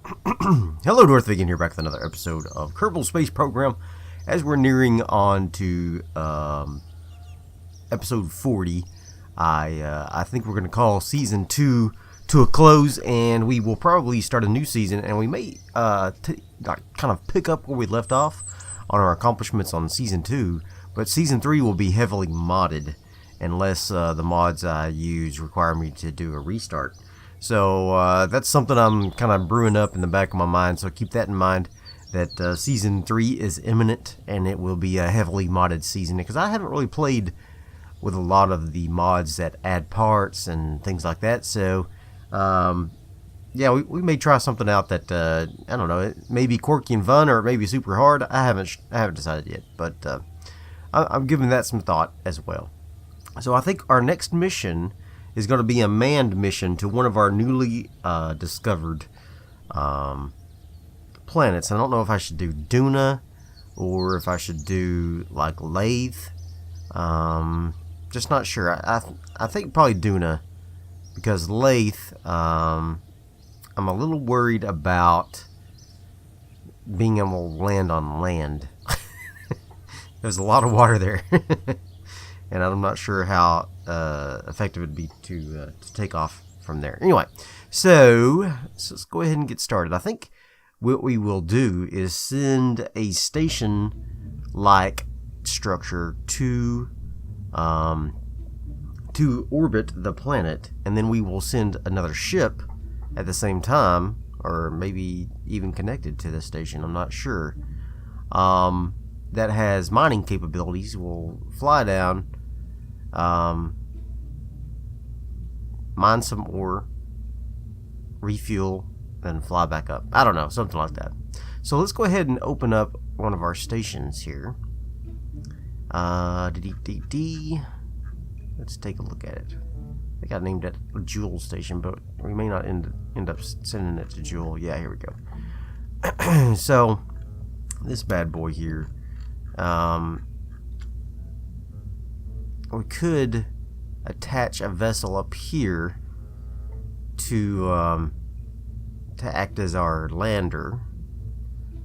Hello, Darthvegan here, back with another episode of Kerbal Space Program. As we're nearing on to episode 40, I think we're going to call season 2 to a close, and we will probably start a new season, and we may kind of pick up where we left off on our accomplishments on season 2, but season 3 will be heavily modded unless the mods I use require me to do a restart. So that's something I'm kind of brewing up in the back of my mind, so keep that in mind, that season 3 is imminent and it will be a heavily modded season, because I haven't really played with a lot of the mods that add parts and things like that. So yeah, we may try something out that I don't know, it may be quirky and fun, or it may be super hard. I haven't decided yet, but I'm giving that some thought as well. So I think our next mission is going to be a manned mission to one of our newly discovered planets. I don't know if I should do Duna or if I should do like Lathe. Just not sure. I think probably Duna, because Lathe, I'm a little worried about being able to land on land. There's a lot of water there. And I'm not sure how effective it would be to take off from there. Anyway, so let's go ahead and get started. I think what we will do is send a station-like structure to orbit the planet, and then we will send another ship at the same time, or maybe even connected to the station. I'm not sure. That has mining capabilities. We'll fly down, mine some ore, refuel, then fly back up. I don't know, something like that. So let's go ahead and open up one of our stations here. Let's take a look at it. I think I named it a Jewel station, but we may not end up sending it to Jewel. Yeah, here we go. So this bad boy here, we could attach a vessel up here to act as our lander,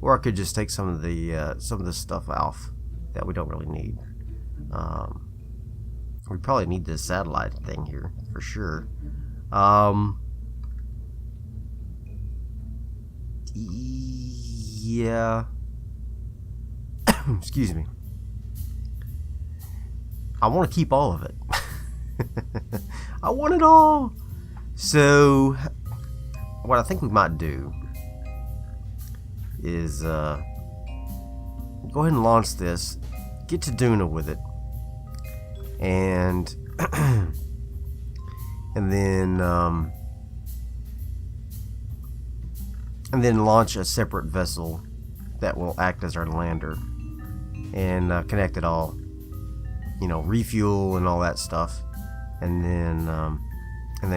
or I could just take some of the stuff off that we don't really need. We probably need this satellite thing here for sure. Yeah. Excuse me. I want to keep all of it. I want it all. So what I think we might do is go ahead and launch this, get to Duna with it, and then launch a separate vessel that will act as our lander, and connect it all, refuel and all that stuff, and then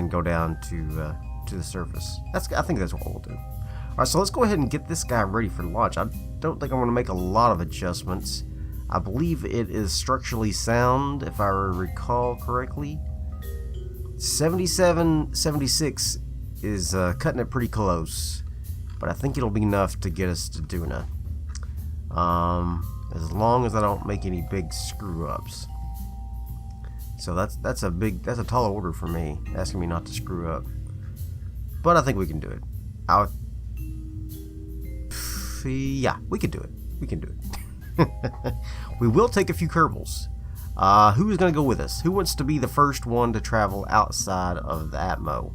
go down to the surface. I think that's what we'll do. All right, so let's go ahead and get this guy ready for launch. I don't think I'm going to make a lot of adjustments. I believe it is structurally sound, if I recall correctly. 77, 76 is cutting it pretty close, but I think it'll be enough to get us to Duna. As long as I don't make any big screw ups. So that's a tall order for me, asking me not to screw up. But I think we can do it. Yeah, we can do it. We can do it. We will take a few Kerbals. Who is going to go with us? Who wants to be the first one to travel outside of the Atmo?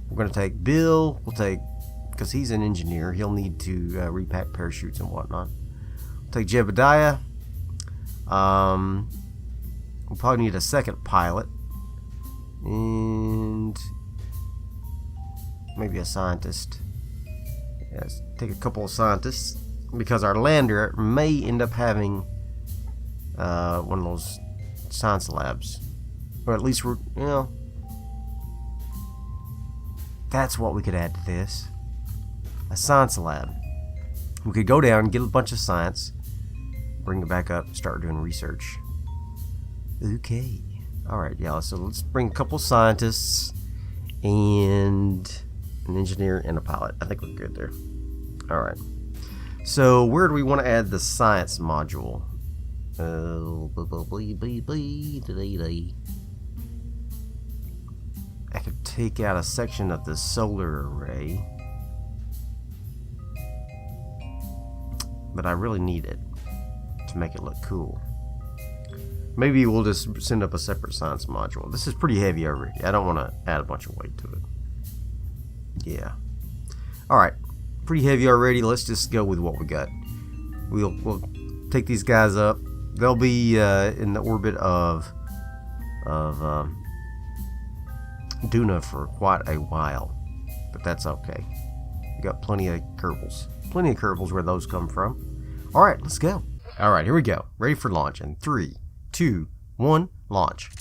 We're going to take Bill. Because he's an engineer, he'll need to repack parachutes and whatnot. We'll take Jebediah. We'll probably need a second pilot. And maybe a scientist. Yes, take a couple of scientists, because our lander may end up having one of those science labs, or at least that's what we could add to this, a science lab. We could go down and get a bunch of science, bring it back up, and start doing research. Okay, all right, yeah. So let's bring a couple scientists, and An engineer and a pilot. I think we're good there. Alright. So where do we want to add the science module? I could take out a section of the solar array, but I really need it to make it look cool. Maybe we'll just send up a separate science module. This is pretty heavy already. I don't want to add a bunch of weight to it. Yeah. Alright. Pretty heavy already. Let's just go with what we got. We'll take these guys up. They'll be in the orbit of Duna for quite a while, but that's okay. We got plenty of Kerbals. Plenty of Kerbals where those come from. Alright, let's go. Alright, here we go. Ready for launch in 3, 2, 1, launch.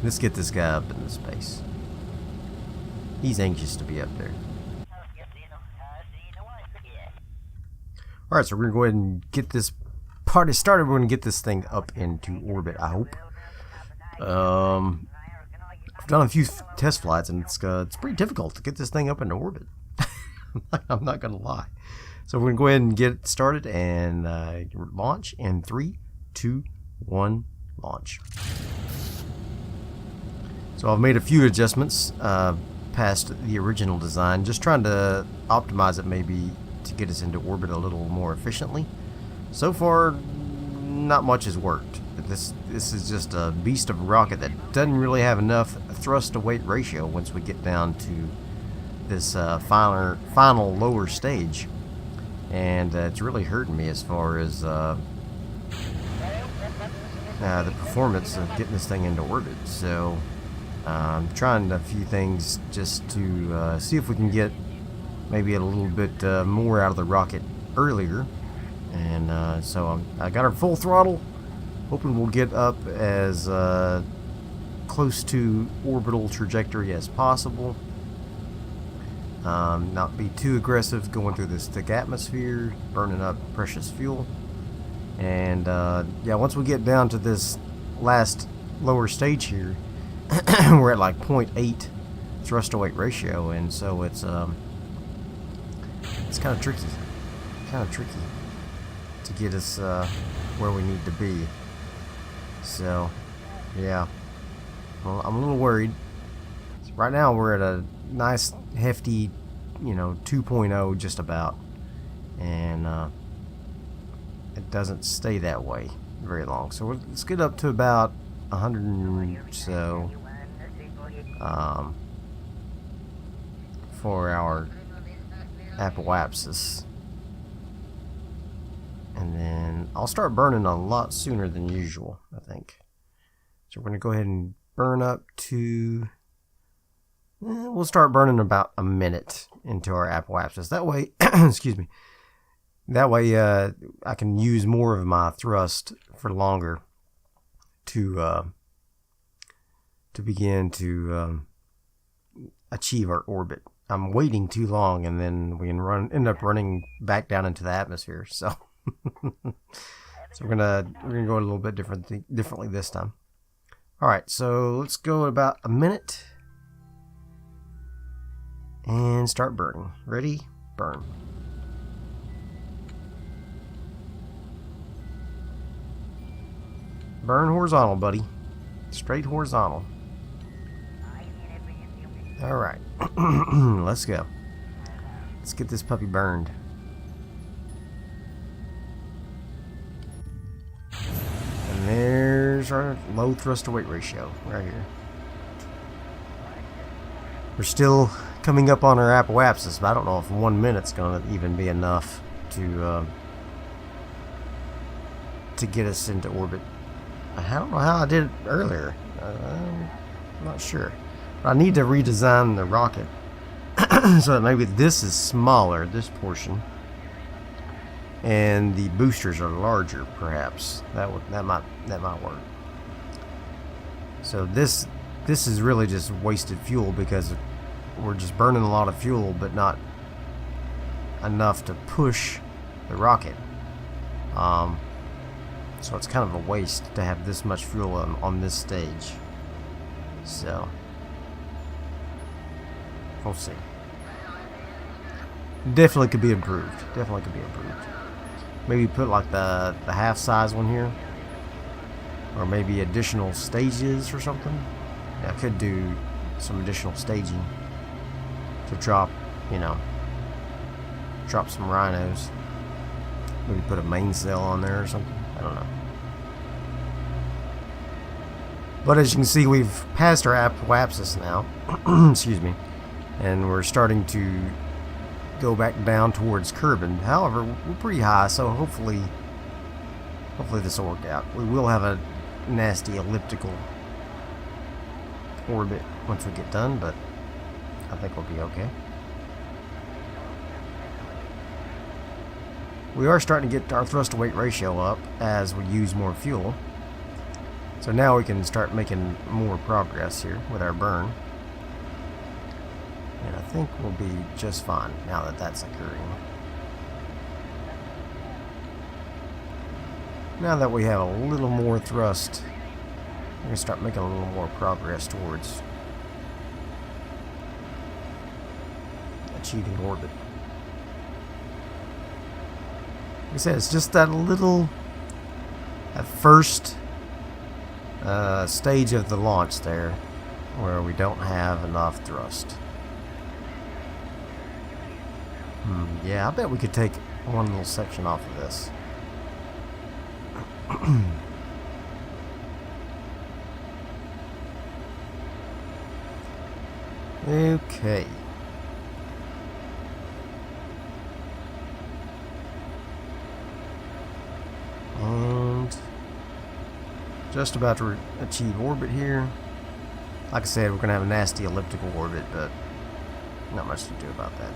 Let's get this guy up into space. He's anxious to be up there. Alright, so we're going to go ahead and get this party started. We're going to get this thing up into orbit, I hope. I've done a few test flights, and it's pretty difficult to get this thing up into orbit. I'm not going to lie. So we're going to go ahead and get started and launch in 3, 2, 1, launch. So I've made a few adjustments past the original design, just trying to optimize it maybe to get us into orbit a little more efficiently. So far, not much has worked. This is just a beast of a rocket that doesn't really have enough thrust to weight ratio once we get down to this final lower stage, and it's really hurting me as far as the performance of getting this thing into orbit. So I'm trying a few things just to see if we can get maybe a little bit more out of the rocket earlier. And so I got her full throttle, hoping we'll get up as close to orbital trajectory as possible. Not be too aggressive going through this thick atmosphere, burning up precious fuel. And yeah, once we get down to this last lower stage here, we're at like 0.8 thrust to weight ratio, and so it's kind of tricky. To get us where we need to be. So yeah, well, I'm a little worried. So right now we're at a nice hefty, 2.0 just about, and it doesn't stay that way very long. So let's get up to about 100 or so for our apoapsis. And then I'll start burning a lot sooner than usual, I think. So we're going to go ahead and burn up to... we'll start burning about a minute into our apoapsis. That way, excuse me. That way I can use more of my thrust for longer to begin to achieve our orbit. I'm waiting too long, and then we can end up running back down into the atmosphere. So... so we're gonna go a little bit differently this time. Alright, so let's go about a minute and start burning. Ready? Burn. Burn horizontal, buddy. Straight horizontal. Alright. Let's go. Let's get this puppy burned. There's our low thrust to weight ratio right here. We're still coming up on our apoapsis, but I don't know if 1 minute's gonna even be enough to get us into orbit. I don't know how I did it earlier. I'm not sure. But I need to redesign the rocket so that maybe this is smaller, this portion, and the boosters are larger, perhaps. That might work. So this is really just wasted fuel, because we're just burning a lot of fuel, but not enough to push the rocket. So it's kind of a waste to have this much fuel on this stage. So We'll see. Definitely could be improved. Definitely could be improved. Maybe put like the half size one here. Or maybe additional stages or something. Yeah, I could do some additional staging to drop, you know, drop some rhinos. Maybe put a main cell on there or something. I don't know. But as you can see, we've passed our apoapsis now. Excuse me. And we're starting to go back down towards Kerbal. However, we're pretty high, so hopefully this will work out. We will have a nasty elliptical orbit once we get done, but I think we'll be okay. We are starting to get our thrust to weight ratio up as we use more fuel. So now we can start making more progress here with our burn. And I think we'll be just fine now that that's occurring. Now that we have a little more thrust, we're going to start making a little more progress towards achieving orbit. Like I said, it's just that little, that first stage of the launch there where we don't have enough thrust. Yeah, I bet we could take one little section off of this. Okay. And just about to achieve orbit here. Like I said, we're going to have a nasty elliptical orbit, but not much to do about that.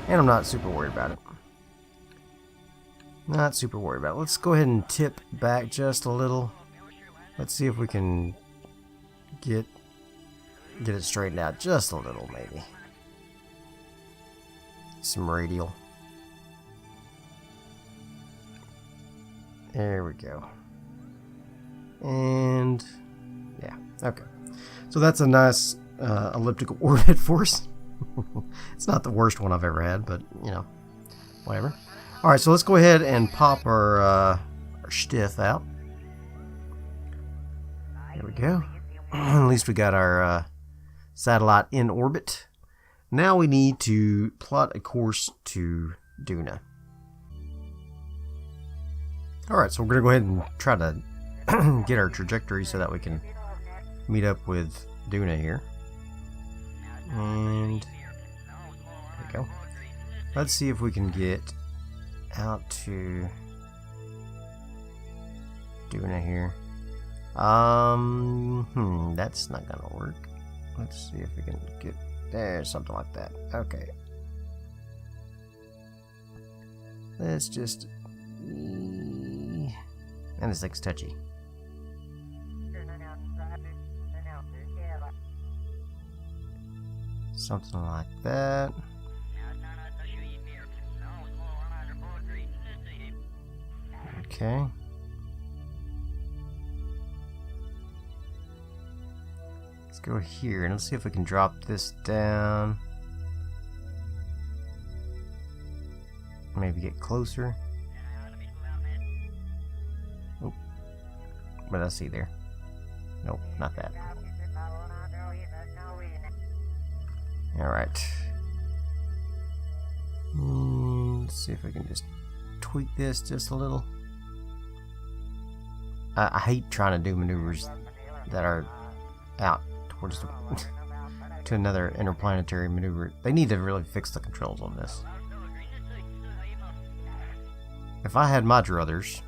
And I'm not super worried about it. Not super worried about it. Let's go ahead and tip back just a little. Let's see if we can get it straightened out just a little, maybe. Some radial. There we go. And yeah, okay. So that's a nice elliptical orbit for us. It's not the worst one I've ever had, but you know, whatever. All right, so let's go ahead and pop our stiff out. There we go. At least we got our satellite in orbit. Now we need to plot a course to Duna. Alright, so we're going to go ahead and try to get our trajectory so that we can meet up with Duna here. And there we go. Let's see if we can get out to Duna here. That's not gonna work. Let's see if we can get there, something like that. Okay. Let's just and this thing's touchy. Something like that. Okay. Let's go here and let's see if we can drop this down. Maybe get closer. Oh, what did I see there? Nope, not that. Alright. Let's see if we can just tweak this just a little. I hate trying to do maneuvers that are out towards the to another interplanetary maneuver. They need to really fix the controls on this. If I had my druthers,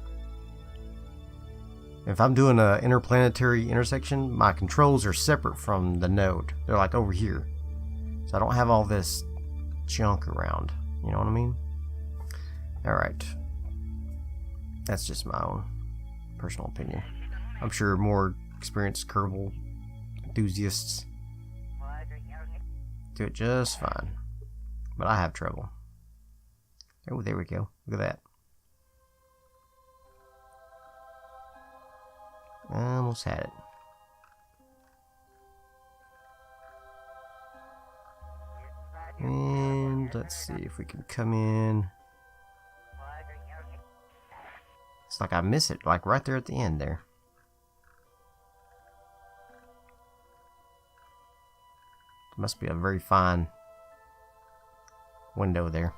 if I'm doing an interplanetary intersection, my controls are separate from the node. They're like over here. So I don't have all this junk around. You know what I mean? Alright. That's just my own personal opinion. I'm sure more experienced Kerbal enthusiasts do it just fine. But I have trouble. Oh, there we go. Look at that. I almost had it. And let's see if we can come in. It's like I miss it, like right there at the end there. It must be a very fine window there.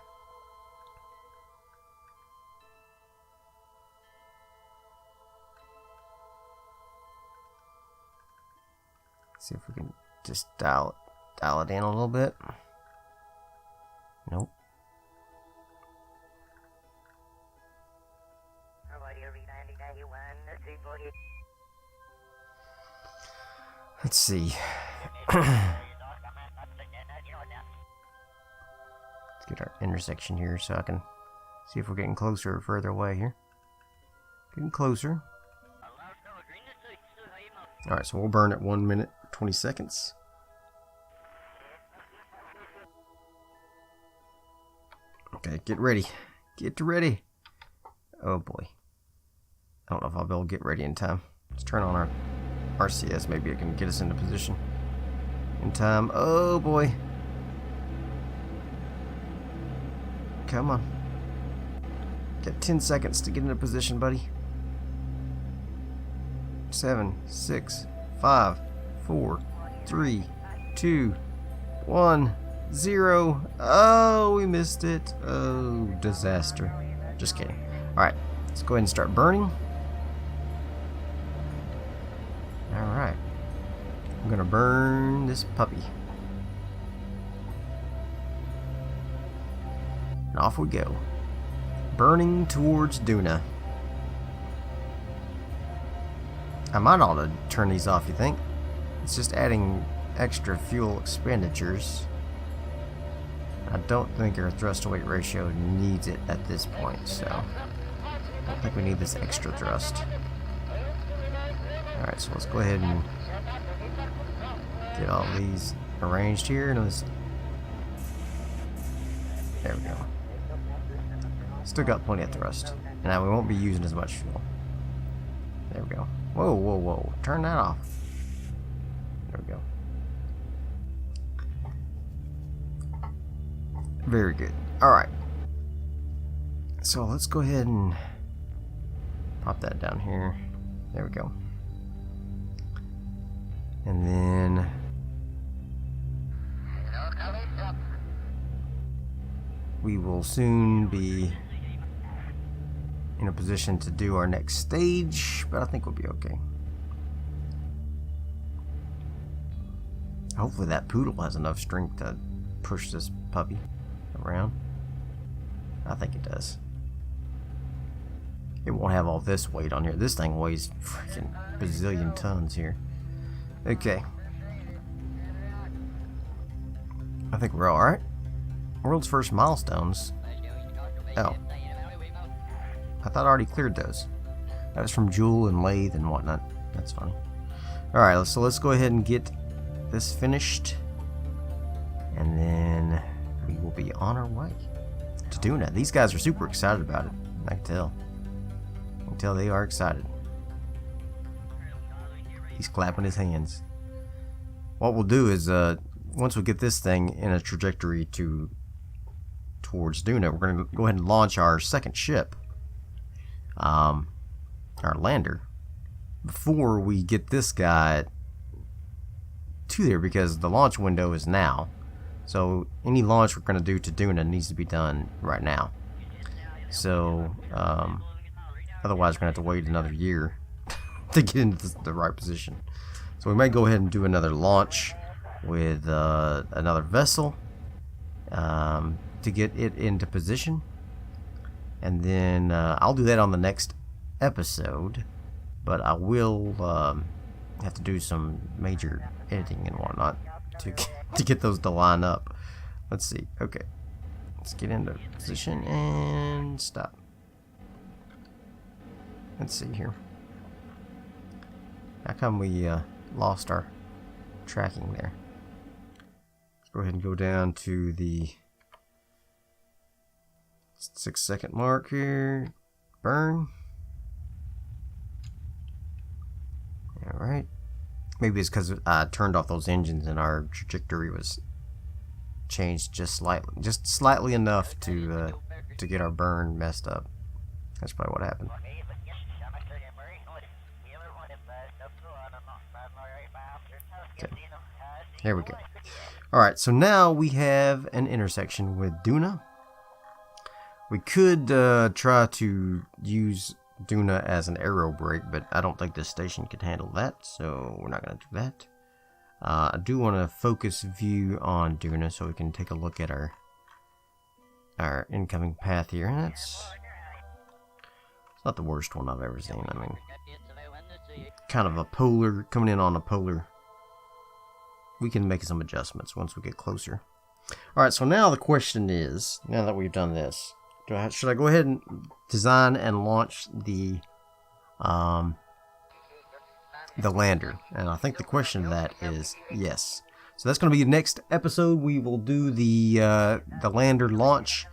See if we can just dial it in a little bit. Nope. Let's see. Let's get our intersection here so I can see if we're getting closer or further away here. Getting closer. Alright, so we'll burn at 1 minute 20 seconds. Okay, get ready. Get ready. Oh boy. I don't know if I'll be able to get ready in time. Let's turn on our RCS. Maybe it can get us into position in time. Oh boy. Come on. Got 10 seconds to get into position, buddy. 7, 6, 5, 4, 3, 2, 1, 0. Oh, we missed it. Oh, disaster. Just kidding. Alright, let's go ahead and start burning. Alright. I'm gonna burn this puppy. And off we go. Burning towards Duna. I might ought to turn these off, you think? It's just adding extra fuel expenditures. I don't think our thrust to weight ratio needs it at this point, so I don't think we need this extra thrust. Alright, so let's go ahead and get all these arranged here. And there we go. Still got plenty of thrust. And now we won't be using as much fuel. There we go. Whoa, whoa, whoa. Turn that off. There we go. Very good. Alright. So let's go ahead and pop that down here. There we go. And then we will soon be in a position to do our next stage, but I think we'll be okay. Hopefully that poodle has enough strength to push this puppy around. I think it does. It won't have all this weight on here. This thing weighs freaking bazillion tons here. Okay. I think we're alright. World's first milestones. Oh. I thought I already cleared those. That was from Jewel and Lathe and whatnot. That's funny. Alright, so let's go ahead and get this finished. And then we will be on our way to Duna. These guys are super excited about it. I can tell. I can tell they are excited. He's clapping his hands. What we'll do is, once we get this thing in a trajectory towards Duna, we're going to go ahead and launch our second ship. Our lander, before we get this guy to there, because the launch window is now. So any launch we're going to do to Duna needs to be done right now. So otherwise we're going to have to wait another year to get into the right position. So we may go ahead and do another launch with another vessel to get it into position. And then I'll do that on the next episode, but I will have to do some major editing and whatnot to get those to line up. Let's see. Okay, let's get into position and stop. Let's see here. How come we lost our tracking there? Let's go ahead and go down to the 6-second mark here. Burn. Alright. Maybe it's because I turned off those engines and our trajectory was changed just slightly enough to get our burn messed up. That's probably what happened. Okay, here we go. Alright, so now we have an intersection with Duna. We could try to use Duna as an aero brake, but I don't think this station could handle that, so we're not going to do that. I do want to focus view on Duna so we can take a look at our incoming path here. And it's not the worst one I've ever seen. I mean, kind of a polar, coming in on a polar. We can make some adjustments once we get closer. Alright, so now the question is, now that we've done this, should I go ahead and design and launch the lander? And I think the question to that is yes. So that's going to be the next episode. We will do the lander launch,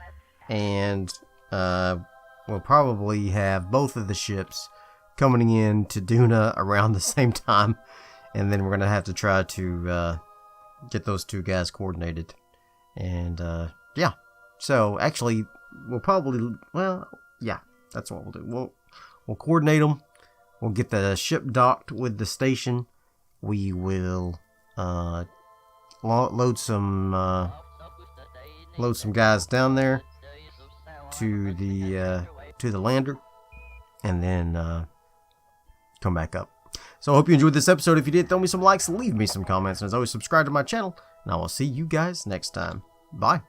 and we'll probably have both of the ships coming in to Duna around the same time, and then we're going to have to try to get those two guys coordinated. And yeah, so actually we'll probably, well, yeah, that's what we'll do. We'll coordinate them. We'll get the ship docked with the station. We will load some guys down there to the lander, and then come back up. So I hope you enjoyed this episode. If you did, throw me some likes, leave me some comments, and as always, subscribe to my channel, and I will see you guys next time. Bye.